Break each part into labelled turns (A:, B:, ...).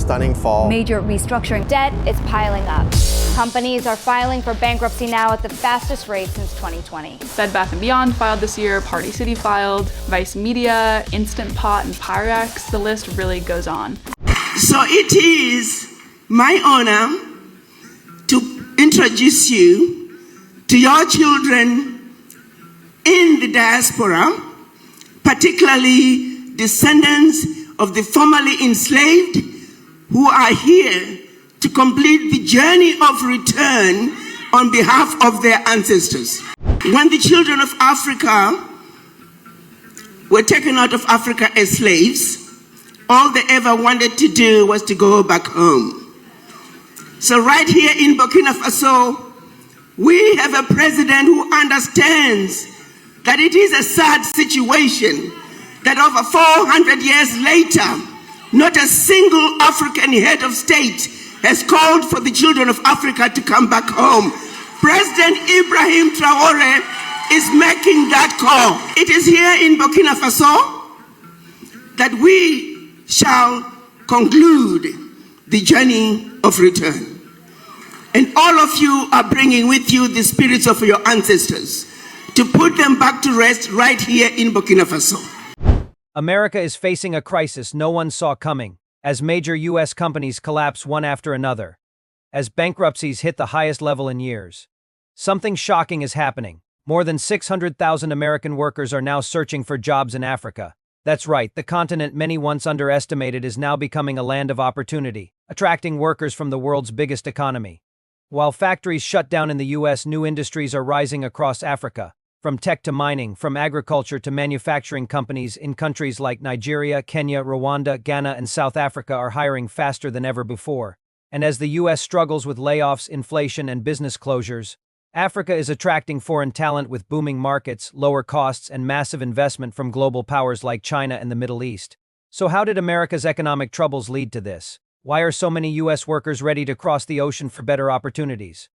A: stunning fall.
B: Major restructuring. Debt is piling up. Companies are filing for bankruptcy now at the fastest rate since 2020.
C: Bed Bath & Beyond filed this year, Party City filed, Vice Media, Instant Pot, and Pyrex. The list really goes on.
D: So it is my honor to introduce you to your children in the diaspora, particularly descendants of the formerly enslaved who are here to complete the journey of return on behalf of their ancestors. When the children of Africa were taken out of Africa as slaves, all they ever wanted to do was to go back home. So right here in Burkina Faso, we have a president who understands that it is a sad situation that over 400 years later, not a single African head of state has called for the children of Africa to come back home. President Ibrahim Traoré is making that call. It is here in Burkina Faso that we shall conclude the journey of return. And all of you are bringing with you the spirits of your ancestors to put them back to rest right here in Burkina Faso.
E: America is facing a crisis no one saw coming, as major U.S. companies collapse one after another, as bankruptcies hit the highest level in years. Something shocking is happening. More than 600,000 American workers are now searching for jobs in Africa. That's right, the continent many once underestimated is now becoming a land of opportunity, attracting workers from the world's biggest economy. While factories shut down in the U.S., new industries are rising across Africa. From tech to mining, from agriculture to manufacturing, companies in countries like Nigeria, Kenya, Rwanda, Ghana, and South Africa are hiring faster than ever before. And as the U.S. struggles with layoffs, inflation, and business closures, Africa is attracting foreign talent with booming markets, lower costs, and massive investment from global powers like China and the Middle East. So how did America's economic troubles lead to this? Why are so many U.S. workers ready to cross the ocean for better opportunities?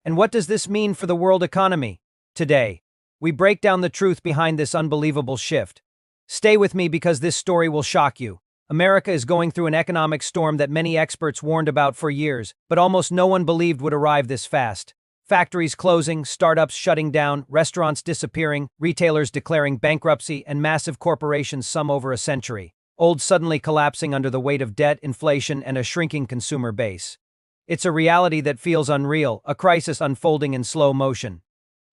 E: And what does this mean for the world economy? Today, we break down the truth behind this unbelievable shift. Stay with me because this story will shock you. America is going through an economic storm that many experts warned about for years, but almost no one believed would arrive this fast. Factories closing, startups shutting down, restaurants disappearing, retailers declaring bankruptcy, and massive corporations, some over a century old, suddenly collapsing under the weight of debt, inflation, and a shrinking consumer base. It's a reality that feels unreal, a crisis unfolding in slow motion,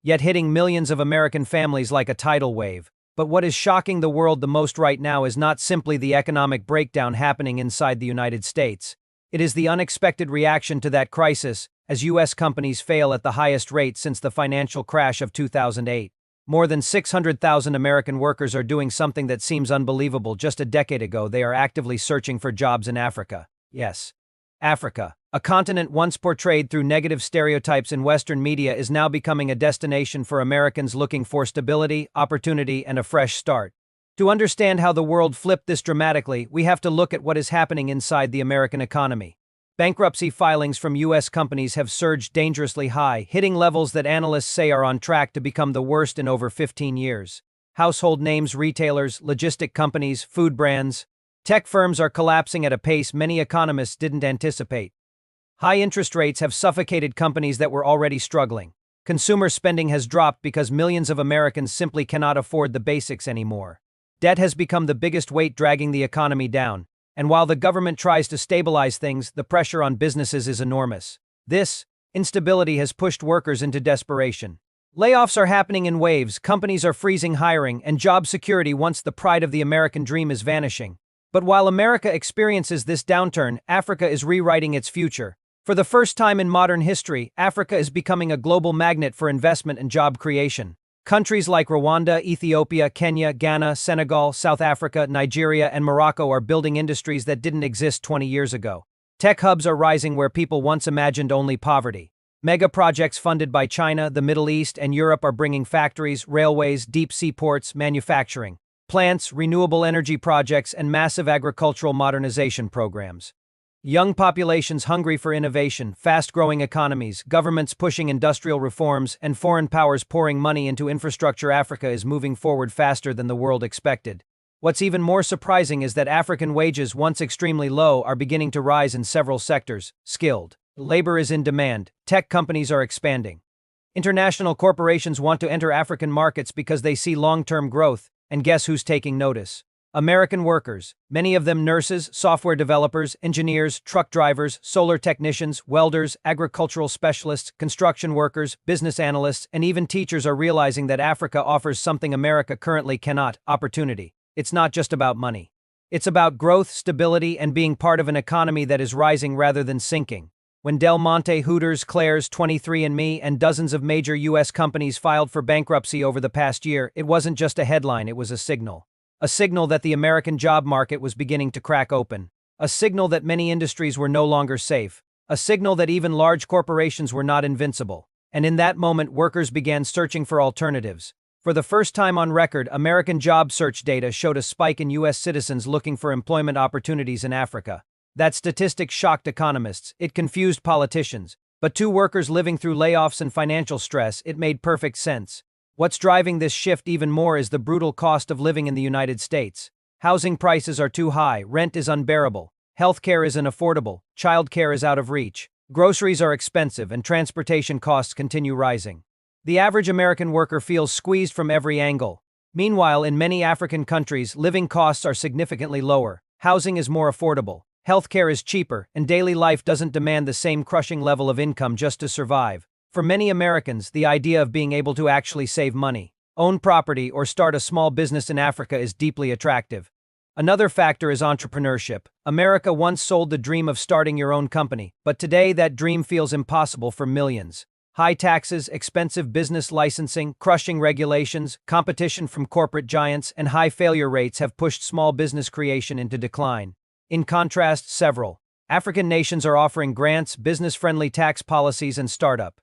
E: yet hitting millions of American families like a tidal wave. But what is shocking the world the most right now is not simply the economic breakdown happening inside the United States. It is the unexpected reaction to that crisis, as U.S. companies fail at the highest rate since the financial crash of 2008. More than 600,000 American workers are doing something that seems unbelievable. Just a decade ago, they are actively searching for jobs in Africa. Yes, Africa, a continent once portrayed through negative stereotypes in Western media, is now becoming a destination for Americans looking for stability, opportunity, and a fresh start. To understand how the world flipped this dramatically, we have to look at what is happening inside the American economy. Bankruptcy filings from U.S. companies have surged dangerously high, hitting levels that analysts say are on track to become the worst in over 15 years. Household names, retailers, logistic companies, food brands, tech firms are collapsing at a pace many economists didn't anticipate. High interest rates have suffocated companies that were already struggling. Consumer spending has dropped because millions of Americans simply cannot afford the basics anymore. Debt has become the biggest weight dragging the economy down. And while the government tries to stabilize things, the pressure on businesses is enormous. This instability has pushed workers into desperation. Layoffs are happening in waves, companies are freezing hiring, and job security, once the pride of the American dream, is vanishing. But while America experiences this downturn, Africa is rewriting its future. For the first time in modern history, Africa is becoming a global magnet for investment and job creation. Countries like Rwanda, Ethiopia, Kenya, Ghana, Senegal, South Africa, Nigeria, and Morocco are building industries that didn't exist 20 years ago. Tech hubs are rising where people once imagined only poverty. Mega projects funded by China, the Middle East, and Europe are bringing factories, railways, deep-sea ports, manufacturing, plants, renewable energy projects, and massive agricultural modernization programs. Young populations hungry for innovation, fast-growing economies, governments pushing industrial reforms, and foreign powers pouring money into infrastructure. Africa is moving forward faster than the world expected. What's even more surprising is that African wages, once extremely low, are beginning to rise in several sectors. Skilled labor is in demand. Tech companies are expanding. International corporations want to enter African markets because they see long-term growth, and guess who's taking notice? American workers, many of them nurses, software developers, engineers, truck drivers, solar technicians, welders, agricultural specialists, construction workers, business analysts, and even teachers are realizing that Africa offers something America currently cannot: opportunity. It's not just about money. It's about growth, stability, and being part of an economy that is rising rather than sinking. When Del Monte, Hooters, Claire's, 23andMe, and dozens of major U.S. companies filed for bankruptcy over the past year, it wasn't just a headline, it was a signal. A signal that the American job market was beginning to crack open. A signal that many industries were no longer safe. A signal that even large corporations were not invincible. And in that moment, workers began searching for alternatives. For the first time on record, American job search data showed a spike in U.S. citizens looking for employment opportunities in Africa. That statistic shocked economists. It confused politicians. But to workers living through layoffs and financial stress, it made perfect sense. What's driving this shift even more is the brutal cost of living in the United States. Housing prices are too high, rent is unbearable, healthcare is unaffordable, childcare is out of reach, groceries are expensive, and transportation costs continue rising. The average American worker feels squeezed from every angle. Meanwhile, in many African countries, living costs are significantly lower, housing is more affordable, healthcare is cheaper, and daily life doesn't demand the same crushing level of income just to survive. For many Americans, the idea of being able to actually save money, own property, or start a small business in Africa is deeply attractive. Another factor is entrepreneurship. America once sold the dream of starting your own company, but today that dream feels impossible for millions. High taxes, expensive business licensing, crushing regulations, competition from corporate giants, and high failure rates have pushed small business creation into decline. In contrast, several African nations are offering grants, business-friendly tax policies, and startup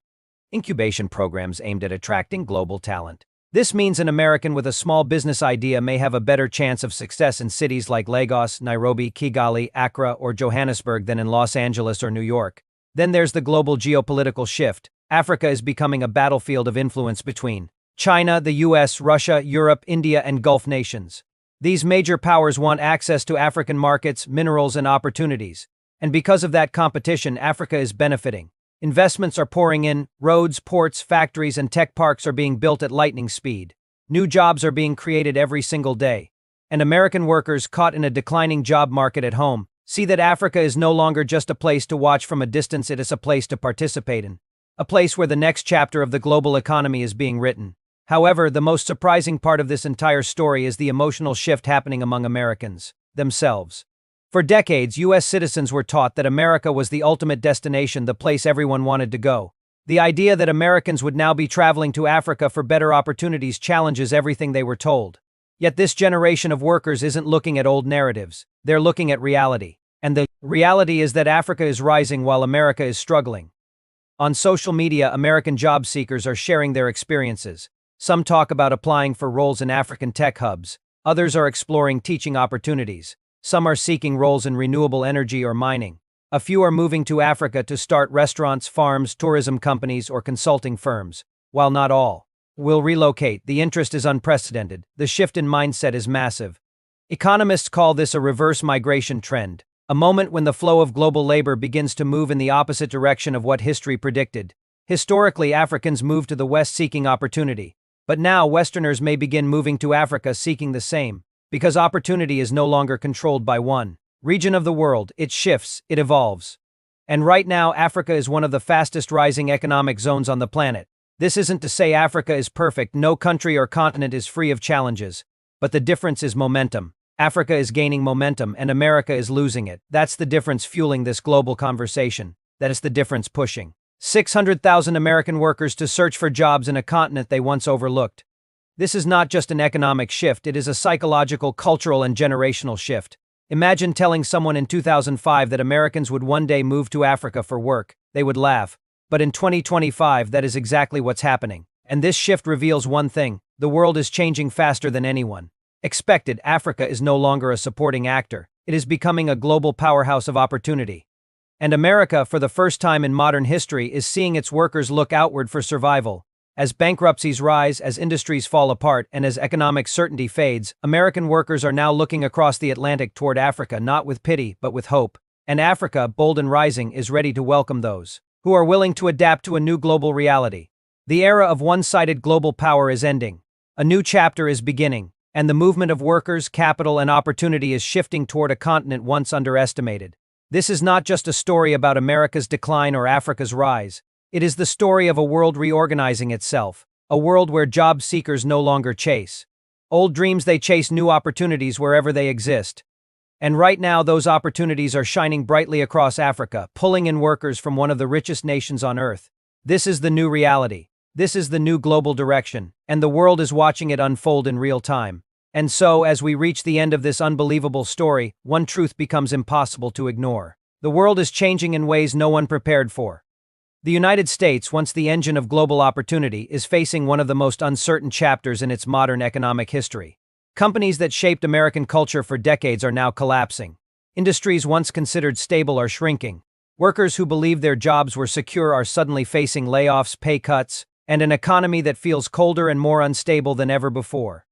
E: incubation programs aimed at attracting global talent. This means an American with a small business idea may have a better chance of success in cities like Lagos, Nairobi, Kigali, Accra, or Johannesburg than in Los Angeles or New York. Then there's the global geopolitical shift. Africa is becoming a battlefield of influence between China, the US, Russia, Europe, India, and Gulf nations. These major powers want access to African markets, minerals, and opportunities. And because of that competition, Africa is benefiting. Investments are pouring in, roads, ports, factories, and tech parks are being built at lightning speed. New jobs are being created every single day. And American workers, caught in a declining job market at home, see that Africa is no longer just a place to watch from a distance, it is a place to participate in. A place where the next chapter of the global economy is being written. However, the most surprising part of this entire story is the emotional shift happening among Americans themselves. For decades, U.S. citizens were taught that America was the ultimate destination, the place everyone wanted to go. The idea that Americans would now be traveling to Africa for better opportunities challenges everything they were told. Yet this generation of workers isn't looking at old narratives, they're looking at reality. And the reality is that Africa is rising while America is struggling. On social media, American job seekers are sharing their experiences. Some talk about applying for roles in African tech hubs. Others are exploring teaching opportunities. Some are seeking roles in renewable energy or mining. A few are moving to Africa to start restaurants, farms, tourism companies, or consulting firms. While not all will relocate, the interest is unprecedented. The shift in mindset is massive. Economists call this a reverse migration trend, a moment when the flow of global labor begins to move in the opposite direction of what history predicted. Historically, Africans moved to the West seeking opportunity, but now Westerners may begin moving to Africa seeking the same. Because opportunity is no longer controlled by one region of the world, it shifts, it evolves. And right now, Africa is one of the fastest rising economic zones on the planet. This isn't to say Africa is perfect, no country or continent is free of challenges. But the difference is momentum. Africa is gaining momentum and America is losing it. That's the difference fueling this global conversation. That is the difference pushing 600,000 American workers to search for jobs in a continent they once overlooked. This is not just an economic shift, it is a psychological, cultural, and generational shift. Imagine telling someone in 2005 that Americans would one day move to Africa for work. They would laugh. But in 2025, that is exactly what's happening. And this shift reveals one thing: the world is changing faster than anyone expected. Africa is no longer a supporting actor. It is becoming a global powerhouse of opportunity. And America, for the first time in modern history, is seeing its workers look outward for survival. As bankruptcies rise, as industries fall apart, and as economic certainty fades, American workers are now looking across the Atlantic toward Africa not with pity, but with hope. And Africa, bold and rising, is ready to welcome those who are willing to adapt to a new global reality. The era of one-sided global power is ending. A new chapter is beginning, and the movement of workers, capital, and opportunity is shifting toward a continent once underestimated. This is not just a story about America's decline or Africa's rise. It is the story of a world reorganizing itself, a world where job seekers no longer chase old dreams, they chase new opportunities wherever they exist. And right now, those opportunities are shining brightly across Africa, pulling in workers from one of the richest nations on Earth. This is the new reality. This is the new global direction, and the world is watching it unfold in real time. And so, as we reach the end of this unbelievable story, one truth becomes impossible to ignore. The world is changing in ways no one prepared for. The United States, once the engine of global opportunity, is facing one of the most uncertain chapters in its modern economic history. Companies that shaped American culture for decades are now collapsing. Industries once considered stable are shrinking. Workers who believed their jobs were secure are suddenly facing layoffs, pay cuts, and an economy that feels colder and more unstable than ever before.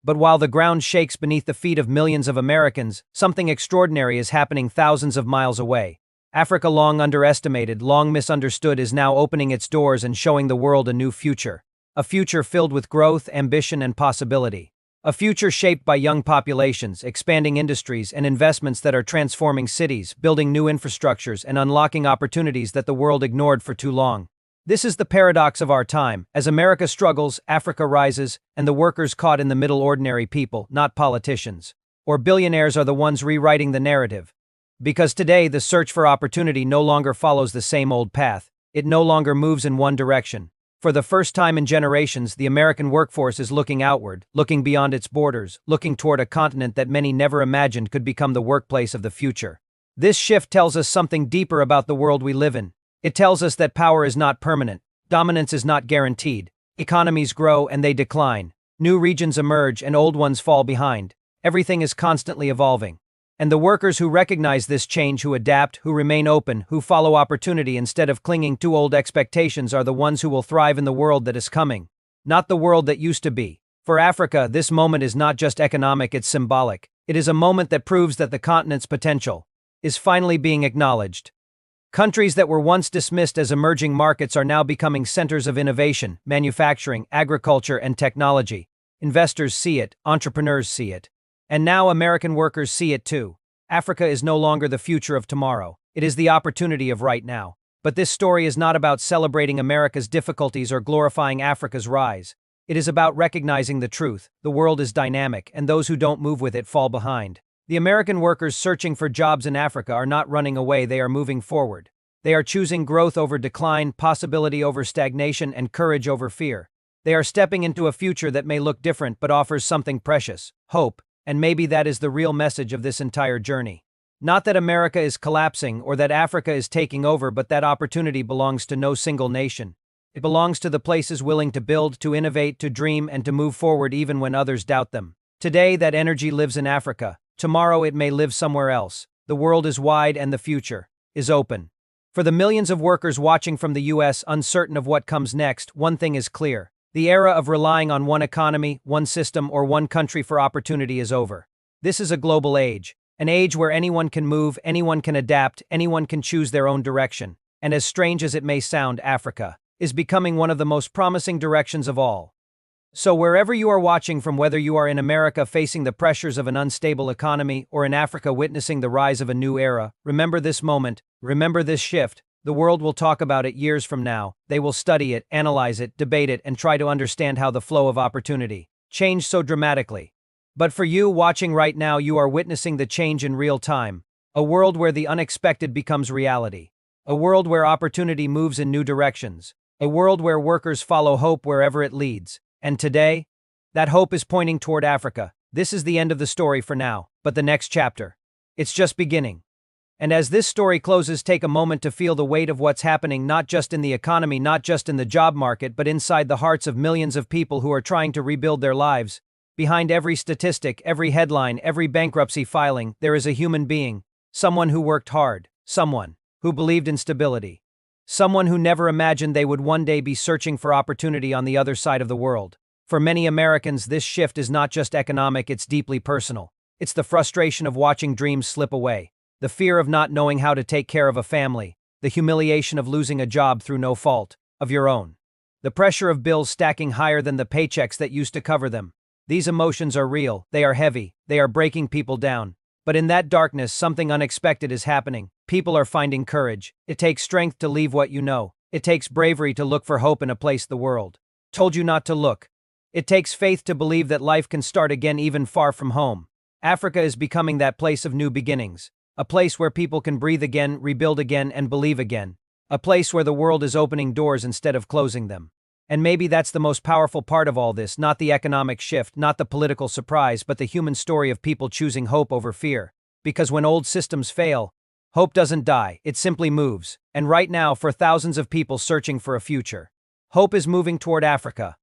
E: But while the ground shakes beneath the feet of millions of Americans, something extraordinary is happening thousands of miles away. Africa, long underestimated, long misunderstood, is now opening its doors and showing the world a new future. A future filled with growth, ambition, and possibility. A future shaped by young populations, expanding industries, and investments that are transforming cities, building new infrastructures, and unlocking opportunities that the world ignored for too long. This is the paradox of our time. As America struggles, Africa rises, and the workers caught in the middle, ordinary people, not politicians or billionaires, are the ones rewriting the narrative. Because today, the search for opportunity no longer follows the same old path. It no longer moves in one direction. For the first time in generations, the American workforce is looking outward, looking beyond its borders, looking toward a continent that many never imagined could become the workplace of the future. This shift tells us something deeper about the world we live in. It tells us that power is not permanent, dominance is not guaranteed. Economies grow and they decline. New regions emerge and old ones fall behind. Everything is constantly evolving. And the workers who recognize this change, who adapt, who remain open, who follow opportunity instead of clinging to old expectations, are the ones who will thrive in the world that is coming, not the world that used to be. For Africa, this moment is not just economic, it's symbolic. It is a moment that proves that the continent's potential is finally being acknowledged. Countries that were once dismissed as emerging markets are now becoming centers of innovation, manufacturing, agriculture, and technology. Investors see it, entrepreneurs see it. And now American workers see it too. Africa is no longer the future of tomorrow. It is the opportunity of right now. But this story is not about celebrating America's difficulties or glorifying Africa's rise. It is about recognizing the truth. The world is dynamic, and those who don't move with it fall behind. The American workers searching for jobs in Africa are not running away, they are moving forward. They are choosing growth over decline, possibility over stagnation, and courage over fear. They are stepping into a future that may look different but offers something precious, hope. And maybe that is the real message of this entire journey. Not that America is collapsing or that Africa is taking over, but that opportunity belongs to no single nation. It belongs to the places willing to build, to innovate, to dream, and to move forward even when others doubt them. Today, that energy lives in Africa. Tomorrow, it may live somewhere else. The world is wide and the future is open. For the millions of workers watching from the U.S., uncertain of what comes next, one thing is clear. The era of relying on one economy, one system, or one country for opportunity is over. This is a global age, an age where anyone can move, anyone can adapt, anyone can choose their own direction. And as strange as it may sound, Africa is becoming one of the most promising directions of all. So wherever you are watching from, whether you are in America facing the pressures of an unstable economy or in Africa witnessing the rise of a new era, remember this moment, remember this shift. The world will talk about it years from now. They will study it, analyze it, debate it, and try to understand how the flow of opportunity changed so dramatically. But for you watching right now, you are witnessing the change in real time. A world where the unexpected becomes reality. A world where opportunity moves in new directions. A world where workers follow hope wherever it leads. And today, that hope is pointing toward Africa. This is the end of the story for now, but the next chapter, it's just beginning. And as this story closes, take a moment to feel the weight of what's happening, not just in the economy, not just in the job market, but inside the hearts of millions of people who are trying to rebuild their lives. Behind every statistic, every headline, every bankruptcy filing, there is a human being, someone who worked hard, someone who believed in stability, Someone who never imagined they would one day be searching for opportunity on the other side of the world. For many Americans, this shift is not just economic, it's deeply personal. It's the frustration of watching dreams slip away, the fear of not knowing how to take care of a family, the humiliation of losing a job through no fault of your own, the pressure of bills stacking higher than the paychecks that used to cover them. These emotions are real, they are heavy, they are breaking people down. But in that darkness, something unexpected is happening. People are finding courage. It takes strength to leave what you know. It takes bravery to look for hope in a place the world told you not to look. It takes faith to believe that life can start again even far from home. Africa is becoming that place of new beginnings. A place where people can breathe again, rebuild again, and believe again. A place where the world is opening doors instead of closing them. And maybe that's the most powerful part of all this, not the economic shift, not the political surprise, but the human story of people choosing hope over fear. Because when old systems fail, hope doesn't die, it simply moves. And right now, for thousands of people searching for a future, hope is moving toward Africa,